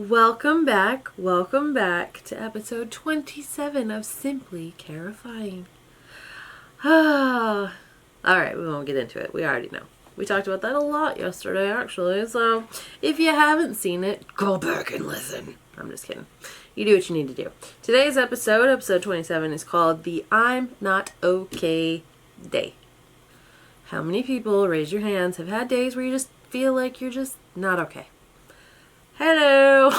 Welcome back to episode 27 of Simply Terrifying. Alright, we won't get into it. We already know. We talked about that a lot yesterday, actually, so if you haven't seen it, go back and listen. I'm just kidding. You do what you need to do. Today's episode 27, is called the I'm Not Okay Day. How many people, raise your hands, have had days where you just feel like you're just not okay? Hello!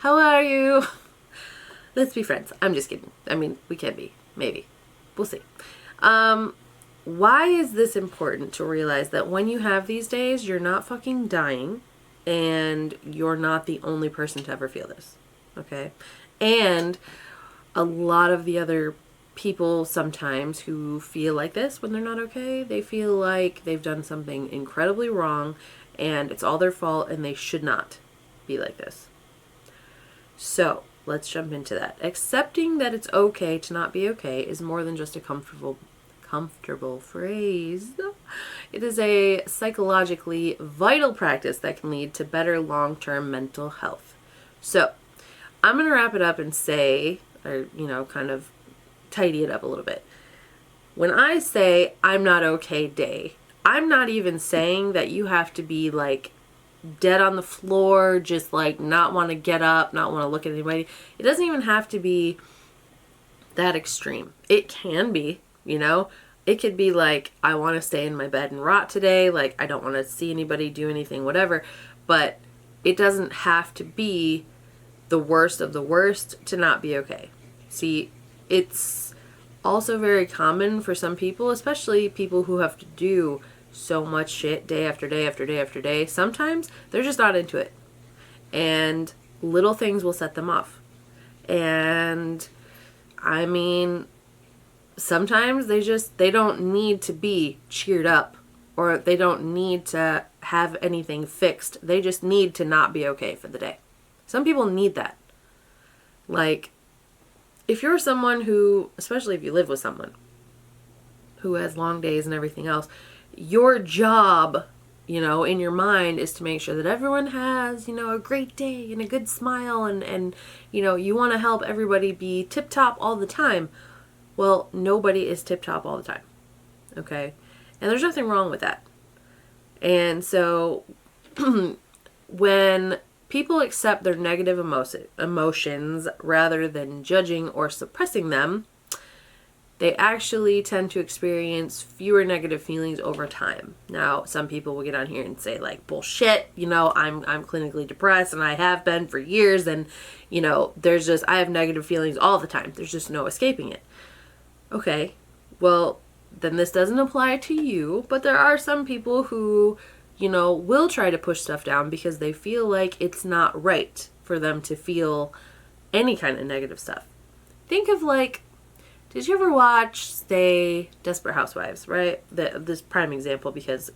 How are you? Let's be friends. I'm just kidding. I mean, we can be. Maybe. We'll see. Why is this important to realize that when you have these days, you're not fucking dying and you're not the only person to ever feel this. Okay? And a lot of the other people sometimes who feel like this when they're not okay, they feel like they've done something incredibly wrong and it's all their fault and they should not be like this. So let's jump into that. Accepting that it's okay to not be okay is more than just a comfortable phrase. It is a psychologically vital practice that can lead to better long-term mental health. So I'm going to wrap it up and say, or kind of tidy it up a little bit. When I say I'm not okay day, I'm not even saying that you have to be like dead on the floor, just like not want to get up, not want to look at anybody. It doesn't even have to be that extreme. It can be, it could be like, I want to stay in my bed and rot today. Like, I don't want to see anybody, do anything, whatever. But it doesn't have to be the worst of the worst to not be okay. See, it's also very common for some people, especially people who have to do so much shit day after day after day after day. They they're just not into it. And little things will set them off. And I mean, sometimes they don't need to be cheered up or they don't need to have anything fixed. They just need to not be okay for the day. Some people need that. Like, if you're someone who, especially if you live with someone who has long days and everything else, your job, in your mind is to make sure that everyone has, a great day and a good smile and you want to help everybody be tip-top all the time. Well, nobody is tip-top all the time. Okay? And there's nothing wrong with that. And so when people accept their negative emotions rather than judging or suppressing them, they actually tend to experience fewer negative feelings over time. Now, some people will get on here and say like, bullshit, I'm clinically depressed and I have been for years and, I have negative feelings all the time. There's just no escaping it. Okay, well, then this doesn't apply to you, but there are some people who, will try to push stuff down because they feel like it's not right for them to feel any kind of negative stuff. Think of like, did you ever watch, say, Desperate Housewives, right? This prime example because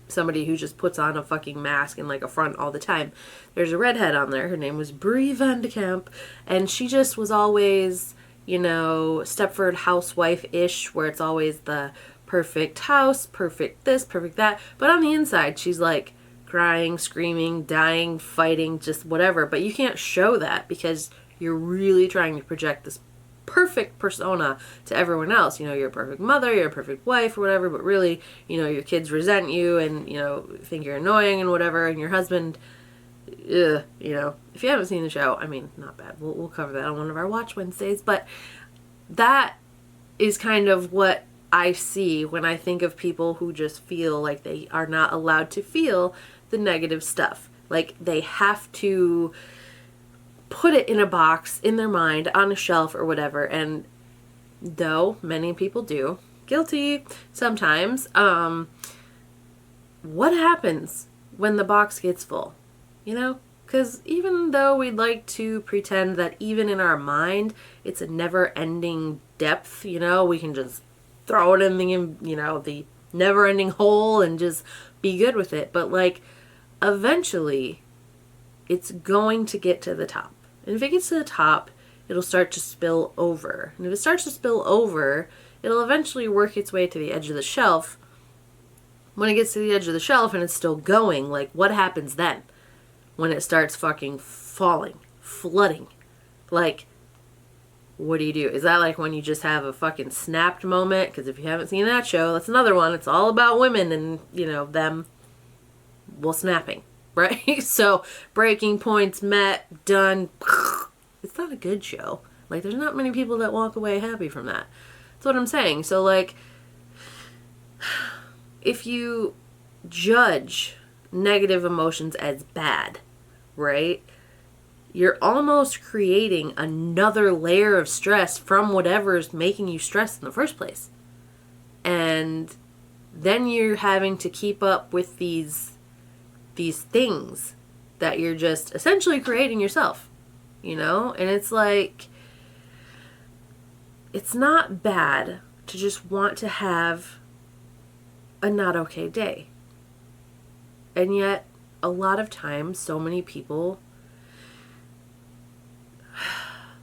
somebody who just puts on a fucking mask and like a front all the time. There's a redhead on there. Her name was Brie Vandekamp. And she just was always, Stepford housewife-ish, where it's always the perfect house, perfect this, perfect that. But on the inside, she's like crying, screaming, dying, fighting, just whatever. But you can't show that because you're really trying to project this perfect persona to everyone else. You're a perfect mother, you're a perfect wife or whatever, but really, your kids resent you and, think you're annoying and whatever, and your husband, if you haven't seen the show, I mean, not bad. We'll cover that on one of our Watch Wednesdays, but that is kind of what I see when I think of people who just feel like they are not allowed to feel the negative stuff. Like they have to put it in a box in their mind on a shelf or whatever. And though many people do, guilty sometimes, what happens when the box gets full? Because even though we'd like to pretend that even in our mind it's a never-ending depth, we can just throw it in the never-ending hole and just be good with it. But like eventually it's going to get to the top. And if it gets to the top, it'll start to spill over. And if it starts to spill over, it'll eventually work its way to the edge of the shelf. When it gets to the edge of the shelf and it's still going, like what happens then? when it starts fucking flooding. Like, what do you do? Is that like when you just have a fucking snapped moment? Because if you haven't seen that show, that's another one. It's all about women and, them, snapping, right? So, breaking points met, done. It's not a good show. Like, there's not many people that walk away happy from that. That's what I'm saying. So, like, if you judge negative emotions as bad, right? You're almost creating another layer of stress from whatever's making you stressed in the first place. And then you're having to keep up with these things that you're just essentially creating yourself, And it's like, it's not bad to just want to have a not okay day. And yet, a lot of times, so many people,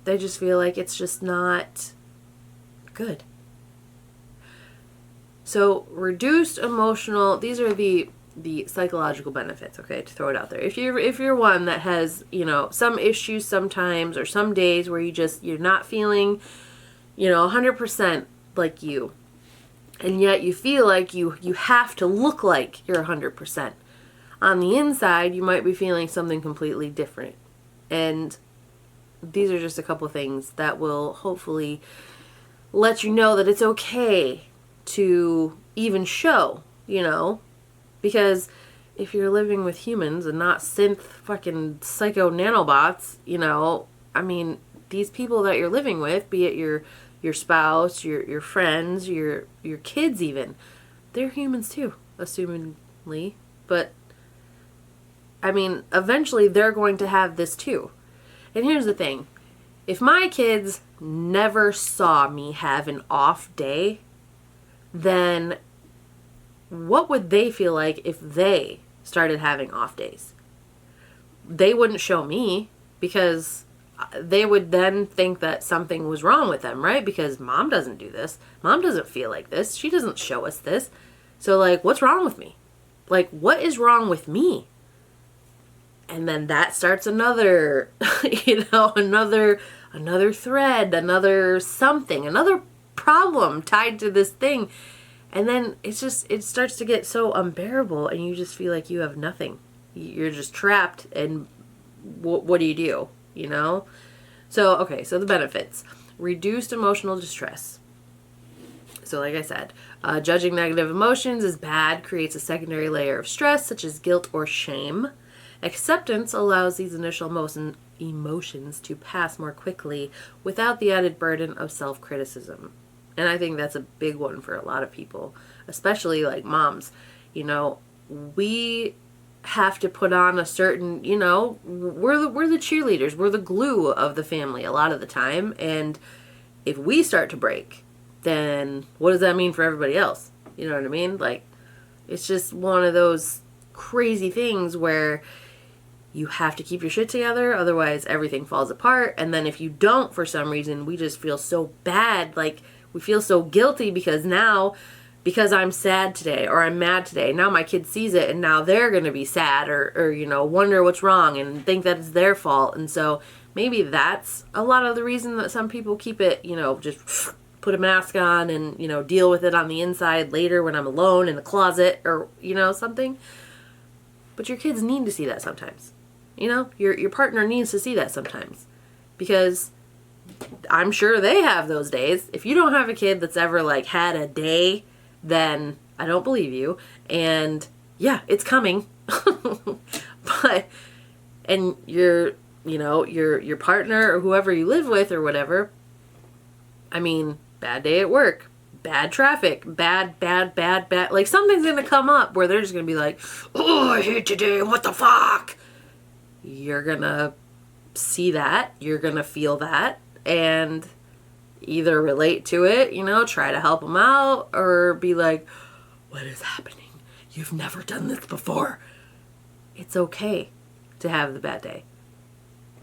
they just feel like it's just not good. So, reduced emotional, these are the psychological benefits, okay, to throw it out there. If you're one that has, some issues sometimes, or some days where you're not feeling, 100% like you, and yet you feel like you have to look like you're 100%. On the inside, you might be feeling something completely different. And these are just a couple things that will hopefully let you know that it's okay to even show, because if you're living with humans and not synth fucking psycho nanobots, these people that you're living with, be it your spouse, your friends, your kids even, they're humans too, assumingly. But eventually they're going to have this too. And here's the thing. If my kids never saw me have an off day, then what would they feel like if they started having off days? They wouldn't show me, because they would then think that something was wrong with them, right? Because mom doesn't do this. Mom doesn't feel like this. She doesn't show us this. So, like, what's wrong with me? Like, what is wrong with me? And then that starts another, another thread, another something, another problem tied to this thing. And then it starts to get so unbearable, and you just feel like you have nothing. You're just trapped, and what do you do? So, okay, so the benefits. Reduced emotional distress. So like I said, judging negative emotions is bad, creates a secondary layer of stress, such as guilt or shame. Acceptance allows these initial emotions to pass more quickly without the added burden of self-criticism. And I think that's a big one for a lot of people, especially like moms. We have to put on a certain, we're the cheerleaders, we're the glue of the family a lot of the time. And if we start to break, then what does that mean for everybody else? You know what I mean? Like, it's just one of those crazy things where you have to keep your shit together, otherwise everything falls apart. And then if you don't, for some reason, we just feel so bad, like we feel so guilty because I'm sad today or I'm mad today, now my kid sees it and now they're going to be sad or wonder what's wrong and think that it's their fault. And so maybe that's a lot of the reason that some people keep it, just put a mask on and, deal with it on the inside later when I'm alone in the closet or, something. But your kids need to see that sometimes. Your partner needs to see that sometimes, because I'm sure they have those days. If you don't have a kid that's ever like had a day, then I don't believe you. And yeah, it's coming. And your partner or whoever you live with or whatever, bad day at work, bad traffic, bad. Like, something's going to come up where they're just going to be like, oh, I hate today. What the fuck? You're going to see that. You're going to feel that. And either relate to it, try to help them out, or be like, what is happening? You've never done this before. It's okay to have the bad day.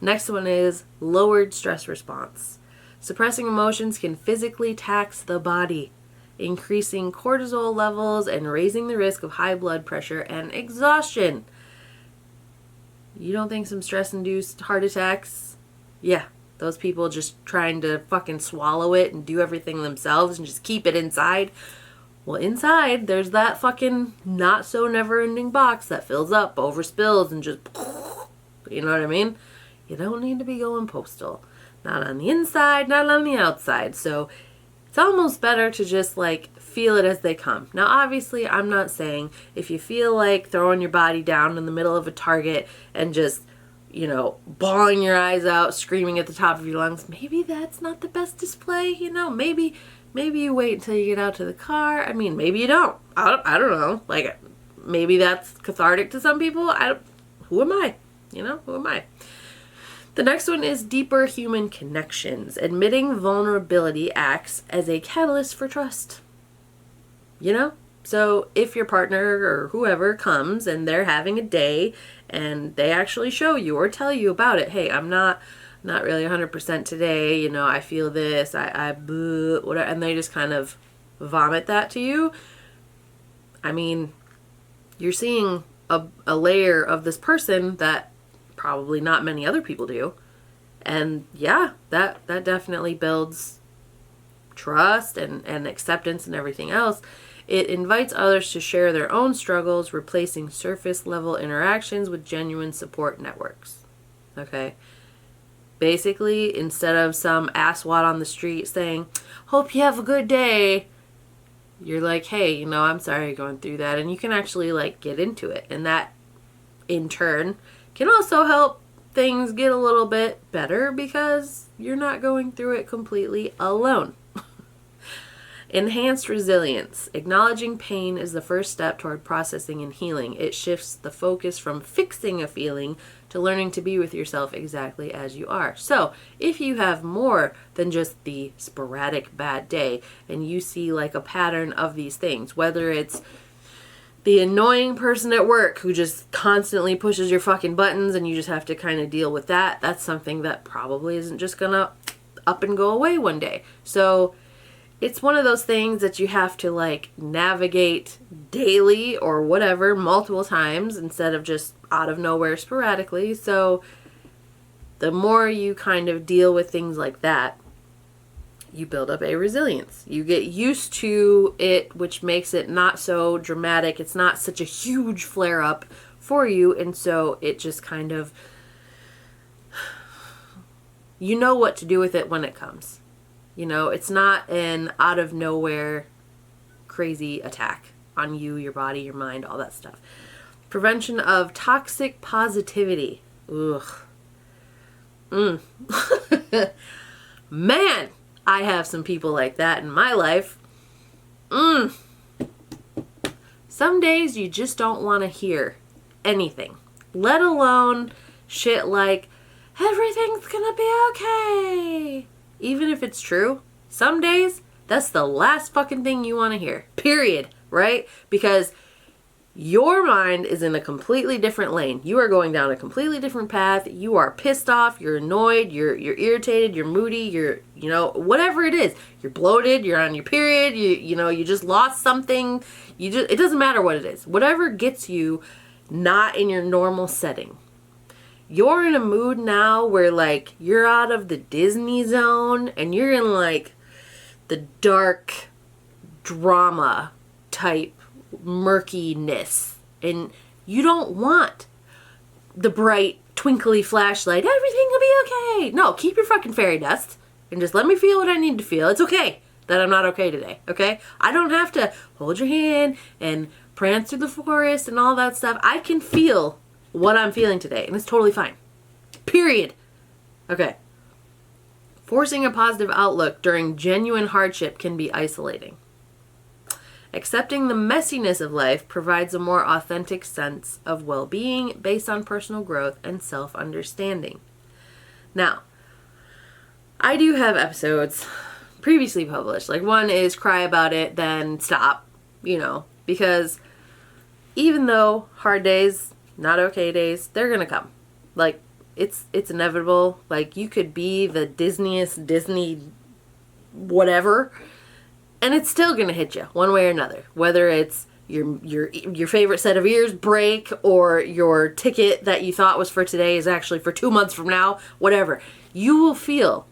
Next one is lowered stress response. Suppressing emotions can physically tax the body, increasing cortisol levels and raising the risk of high blood pressure and exhaustion. You don't think some stress-induced heart attacks? Yeah, those people just trying to fucking swallow it and do everything themselves and just keep it inside. Well, inside, there's that fucking not so never-ending box that fills up, overspills, and just, you know what I mean? You don't need to be going postal. Not on the inside, not on the outside. So it's almost better to just like feel it as they come. Now, obviously, I'm not saying if you feel like throwing your body down in the middle of a Target and just, you know, bawling your eyes out, screaming at the top of your lungs, maybe that's not the best display, you know? Maybe you wait until you get out to the car. I mean, maybe you don't. I don't know. Like, maybe that's cathartic to some people. Who am I? You know, who am I? The next one is deeper human connections. Admitting vulnerability acts as a catalyst for trust. You know? So if your partner or whoever comes and they're having a day and they actually show you or tell you about it, hey, I'm not really 100% today, you know, I feel this, I whatever, and they just kind of vomit that to you. I mean, you're seeing a layer of this person that probably not many other people do. And yeah, that definitely builds trust and acceptance and everything else. It invites others to share their own struggles, replacing surface level interactions with genuine support networks. Okay? Basically, instead of some asswat on the street saying, hope you have a good day, you're like, hey, you know, I'm sorry you're going through that. And you can actually like get into it. And that in turn can also help things get a little bit better because you're not going through it completely alone. Enhanced resilience. Acknowledging pain is the first step toward processing and healing. It shifts the focus from fixing a feeling to learning to be with yourself exactly as you are. So, if you have more than just the sporadic bad day and you see like a pattern of these things, whether it's the annoying person at work who just constantly pushes your fucking buttons and you just have to kind of deal with that, that's something that probably isn't just gonna up and go away one day. So, it's one of those things that you have to like navigate daily or whatever multiple times instead of just out of nowhere sporadically. So the more you kind of deal with things like that, you build up a resilience. You get used to it, which makes it not so dramatic. It's not such a huge flare up for you. And so it just kind of, you know what to do with it when it comes. You know, it's not an out of nowhere crazy attack on you, your body, your mind, all that stuff. Prevention of toxic positivity. Ugh. Man, I have some people like that in my life. Some days you just don't want to hear anything, let alone shit like, everything's gonna be okay. Even if it's true, some days, that's the last fucking thing you want to hear. Period. Right? Because your mind is in a completely different lane. You are going down a completely different path. You are pissed off. You're annoyed. You're irritated. You're moody. You're, you know, whatever it is. You're bloated. You're on your period. You know, you just lost something. It doesn't matter what it is. Whatever gets you not in your normal setting. You're in a mood now where like you're out of the Disney zone and you're in like the dark drama type murkiness, and you don't want the bright twinkly flashlight, everything will be okay. No, keep your fucking fairy dust and just let me feel what I need to feel. It's okay that I'm not okay today, okay? I don't have to hold your hand and prance through the forest and all that stuff. I can feel what I'm feeling today, and it's totally fine. Period. Okay. Forcing a positive outlook during genuine hardship can be isolating. Accepting the messiness of life provides a more authentic sense of well-being based on personal growth and self-understanding. Now, I do have episodes previously published. Like, one is cry about it, then stop, you know, because even though hard days, not okay days, they're gonna come. Like, it's inevitable. Like, you could be the Disneyest Disney whatever, and it's still gonna hit you one way or another. Whether it's your favorite set of ears break, or your ticket that you thought was for today is actually for 2 months from now, whatever. You will feel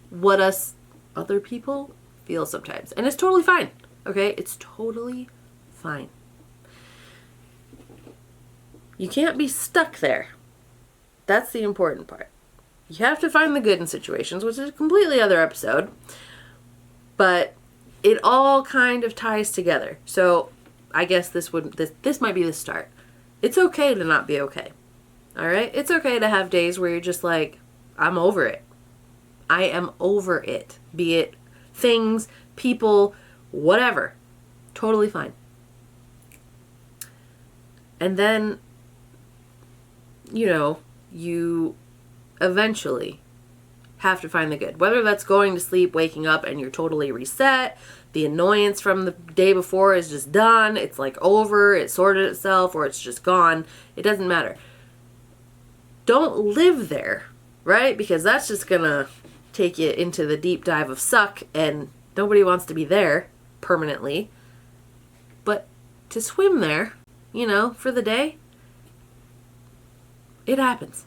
what us other people feel sometimes. And it's totally fine. Okay? It's totally fine. You can't be stuck there. That's the important part. You have to find the good in situations, which is a completely other episode. But it all kind of ties together. So I guess this might be the start. It's okay to not be okay. All right? It's okay to have days where you're just like, I'm over it. I am over it. Be it things, people, whatever. Totally fine. And then, you eventually have to find the good. Whether that's going to sleep, waking up, and you're totally reset, the annoyance from the day before is just done, it's like over, it sorted itself, or it's just gone. It doesn't matter. Don't live there, right? Because that's just gonna take you into the deep dive of suck, and nobody wants to be there permanently. But to swim there, for the day, it happens.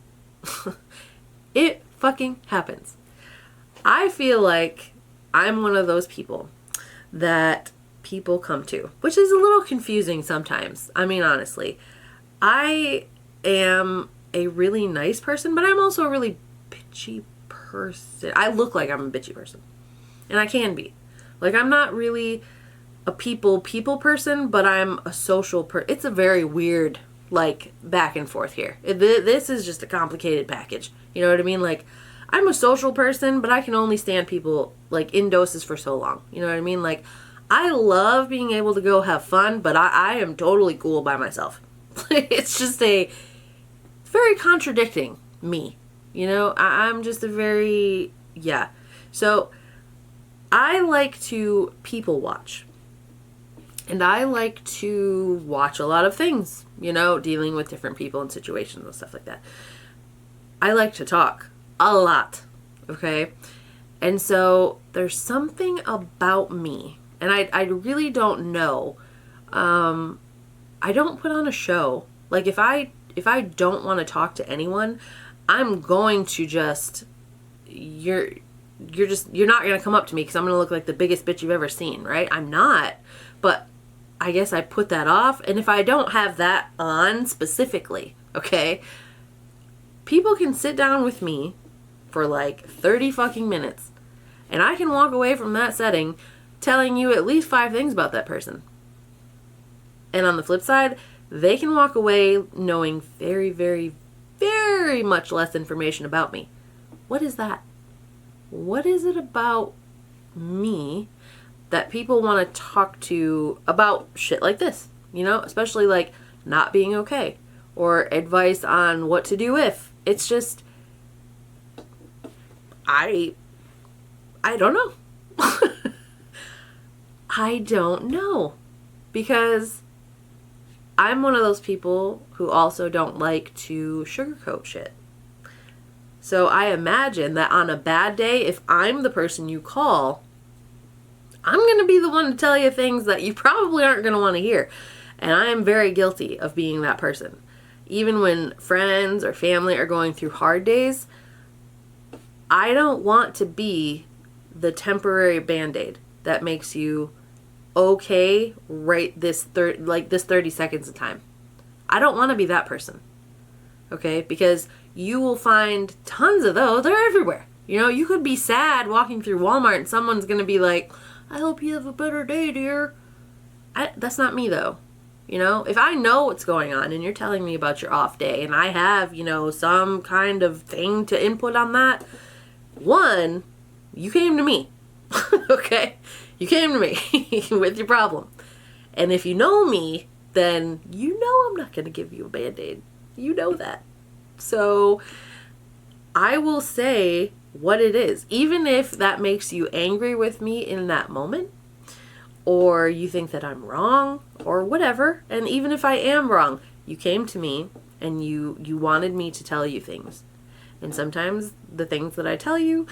It fucking happens. I feel like I'm one of those people that people come to, which is a little confusing sometimes. I mean, honestly, I am a really nice person, but I'm also a really bitchy person. I look like I'm a bitchy person, and I can be. Like, I'm not really a people person, but I'm a social person. It's a very weird, like, back and forth here. This is just a complicated package. You know what I mean? Like, I'm a social person, but I can only stand people, like, in doses for so long. You know what I mean? Like, I love being able to go have fun, but I am totally cool by myself. It's just very contradicting me. I'm just a very, yeah. So, I like to people watch. And I like to watch a lot of things, dealing with different people and situations and stuff like that. I like to talk a lot, okay? And so there's something about me, and I really don't know. I don't put on a show. Like, if I don't want to talk to anyone, I'm going to just, you're not going to come up to me because I'm going to look like the biggest bitch you've ever seen, right? I'm not, but I guess I put that off. And if I don't have that on specifically, okay, people can sit down with me for like 30 fucking minutes, and I can walk away from that setting telling you at least 5 things about that person. And on the flip side, they can walk away knowing very, very, very much less information about me. What is that? What is it about me that people want to talk to about shit like this? Especially like not being okay, or advice on what to do if. It's just, I don't know. I don't know. Because I'm one of those people who also don't like to sugarcoat shit. So I imagine that on a bad day, if I'm the person you call, I'm going to be the one to tell you things that you probably aren't going to want to hear. And I am very guilty of being that person. Even when friends or family are going through hard days, I don't want to be the temporary Band-Aid that makes you okay right this 30 seconds of time. I don't want to be that person. Okay? Because you will find tons of those. They're everywhere. You could be sad walking through Walmart and someone's going to be like, I hope you have a better day, dear. That's not me, though. If I know what's going on and you're telling me about your off day and I have, some kind of thing to input on that, one, you came to me. Okay? You came to me with your problem. And if you know me, then I'm not going to give you a Band-Aid. You know that. So I will say what it is, even if that makes you angry with me in that moment, or you think that I'm wrong, or whatever. And even if I am wrong, you came to me and you wanted me to tell you things. And sometimes the things that I tell you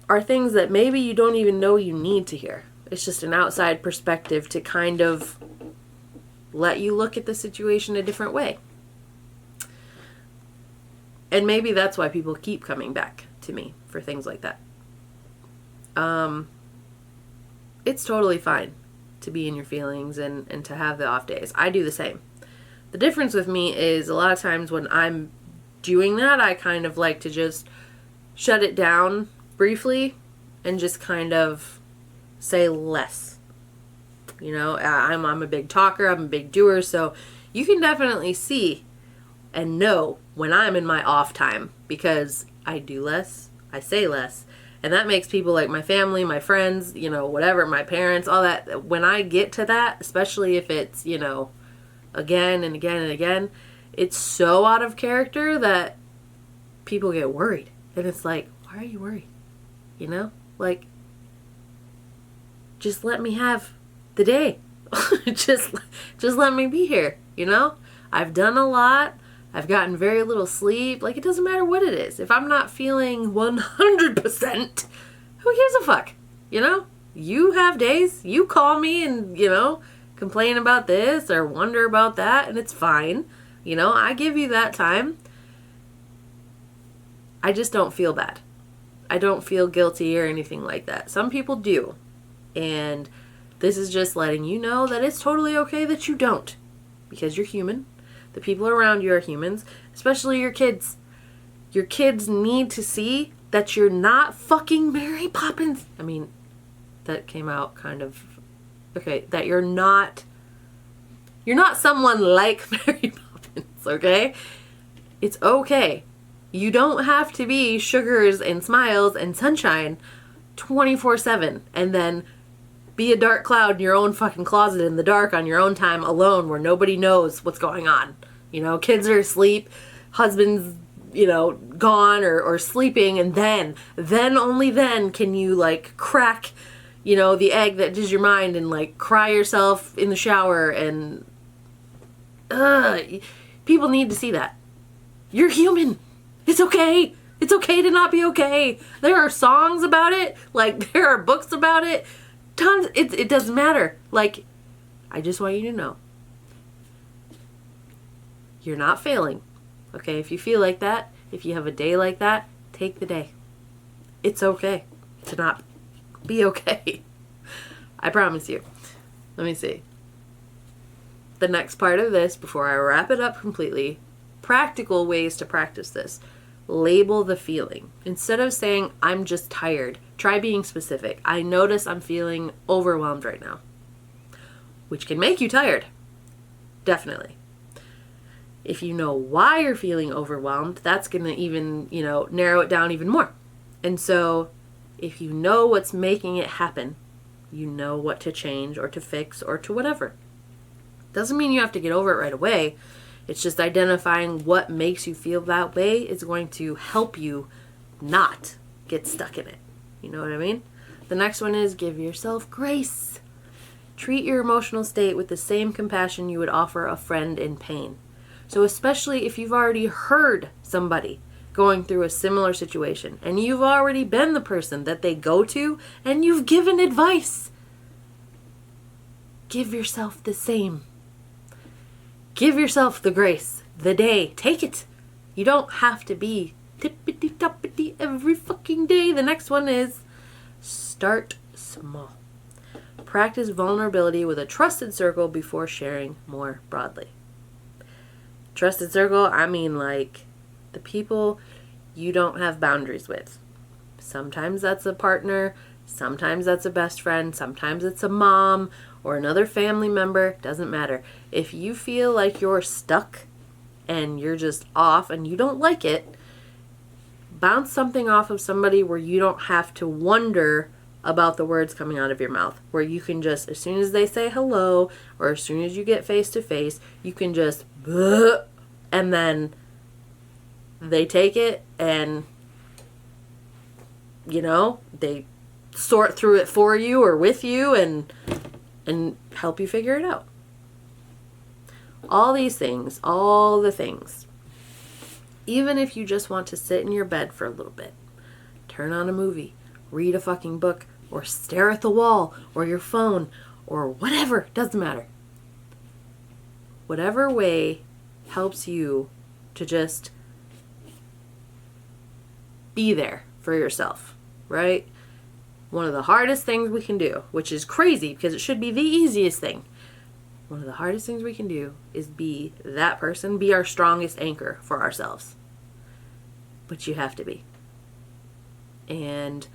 are things that maybe you don't even know you need to hear. It's just an outside perspective to kind of let you look at the situation a different way. And maybe that's why people keep coming back to me for things like that. It's totally fine to be in your feelings and to have the off days. I do the same. The difference with me is a lot of times when I'm doing that, I kind of like to just shut it down briefly and just kind of say less. You know, I'm a big talker, I'm a big doer, so you can definitely see and know when I'm in my off time because I do less, I say less, and that makes people like my family, my friends, you know, whatever, my parents, all that. When I get to that, especially if it's, you know, again and again and again, it's so out of character that people get worried. And it's like, why are you worried? You know? Like, just let me have the day. just let me be here, you know? I've done a lot. I've gotten very little sleep. Like, it doesn't matter what it is. If I'm not feeling 100%, who gives a fuck? You know? You have days. You call me and, you know, complain about this or wonder about that, and it's fine. You know, I give you that time. I just don't feel bad. I don't feel guilty or anything like that. Some people do. And this is just letting you know that it's totally okay that you don't. Because you're human. The people around you are humans. Especially your kids. Your kids need to see that you're not fucking Mary Poppins. I mean, that came out kind of... Okay, that you're not someone like Mary Poppins, okay? It's okay. You don't have to be sugars and smiles and sunshine 24/7 and then be a dark cloud in your own fucking closet in the dark on your own time alone where nobody knows what's going on. You know, kids are asleep, husband's, you know, gone or sleeping, and then only then can you like crack, you know, the egg that is your mind and like cry yourself in the shower and people need to see that. You're human. It's okay. It's okay to not be okay. There are songs about it. Like, there are books about it. Tons. It doesn't matter. Like, I just want you to know. You're not failing. Okay? If you feel like that, if you have a day like that, take the day. It's okay to not be okay. I promise you. Let me see. The next part of this, before I wrap it up completely, practical ways to practice this. Label the feeling. Instead of saying, I'm just tired, try being specific. I notice I'm feeling overwhelmed right now. Which can make you tired. Definitely. If you know why you're feeling overwhelmed, that's going to even, you know, narrow it down even more. And so, if you know what's making it happen, you know what to change or to fix or to whatever. Doesn't mean you have to get over it right away. It's just identifying what makes you feel that way is going to help you not get stuck in it. You know what I mean? The next one is give yourself grace. Treat your emotional state with the same compassion you would offer a friend in pain. So especially if you've already heard somebody going through a similar situation and you've already been the person that they go to and you've given advice, give yourself the same. Give yourself the grace, the day. Take it. You don't have to be tippity-toppity every fucking day. The next one is start small. Practice vulnerability with a trusted circle before sharing more broadly. Trusted circle, I mean like the people you don't have boundaries with. Sometimes that's a partner, sometimes that's a best friend, sometimes it's a mom or another family member, doesn't matter. If you feel like you're stuck and you're just off and you don't like it, bounce something off of somebody where you don't have to wonder about the words coming out of your mouth. Where you can just, as soon as they say hello or as soon as you get face to face, you can just, and then they take it and, you know, they sort through it for you or with you and help you figure it out. All these things, all the things. Even if you just want to sit in your bed for a little bit, turn on a movie, read a fucking book, or stare at the wall or your phone or whatever. Doesn't matter. Whatever way helps you to just be there for yourself, right? One of the hardest things we can do, which is crazy because it should be the easiest thing. One of the hardest things we can do is be that person, be our strongest anchor for ourselves. But you have to be. And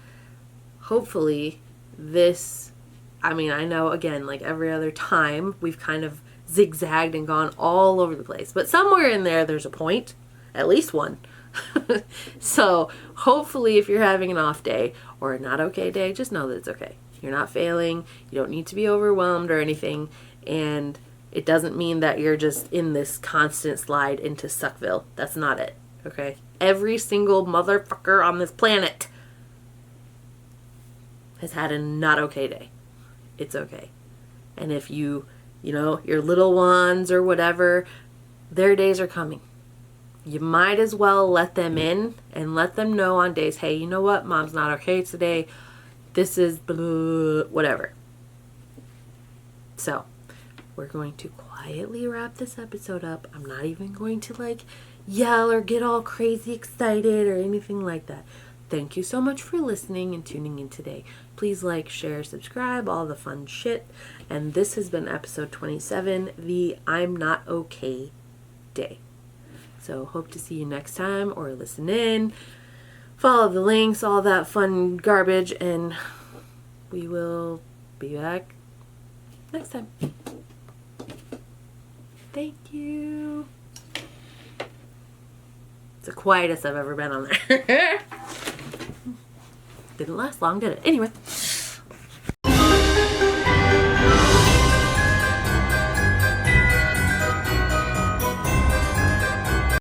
hopefully this, I know again, like every other time, we've kind of zigzagged and gone all over the place. But somewhere in there, there's a point, at least one. So hopefully if you're having an off day or a not okay day, just know that it's okay. You're not failing. You don't need to be overwhelmed or anything. And it doesn't mean that you're just in this constant slide into Suckville. That's not it. Okay? Every single motherfucker on this planet has had a not okay day. It's okay. And if your little ones or whatever, their days are coming. You might as well let them in and let them know on days, hey, you know what? Mom's not okay today. This is blah, whatever. So, we're going to quietly wrap this episode up. I'm not even going to yell or get all crazy excited or anything like that. Thank you so much for listening and tuning in today. Please like, share, subscribe, all the fun shit. And this has been episode 27, the I'm Not Okay Day. So hope to see you next time or listen in. Follow the links, all that fun garbage, and we will be back next time. Thank you. It's the quietest I've ever been on there. Didn't last long, did it? Anyway.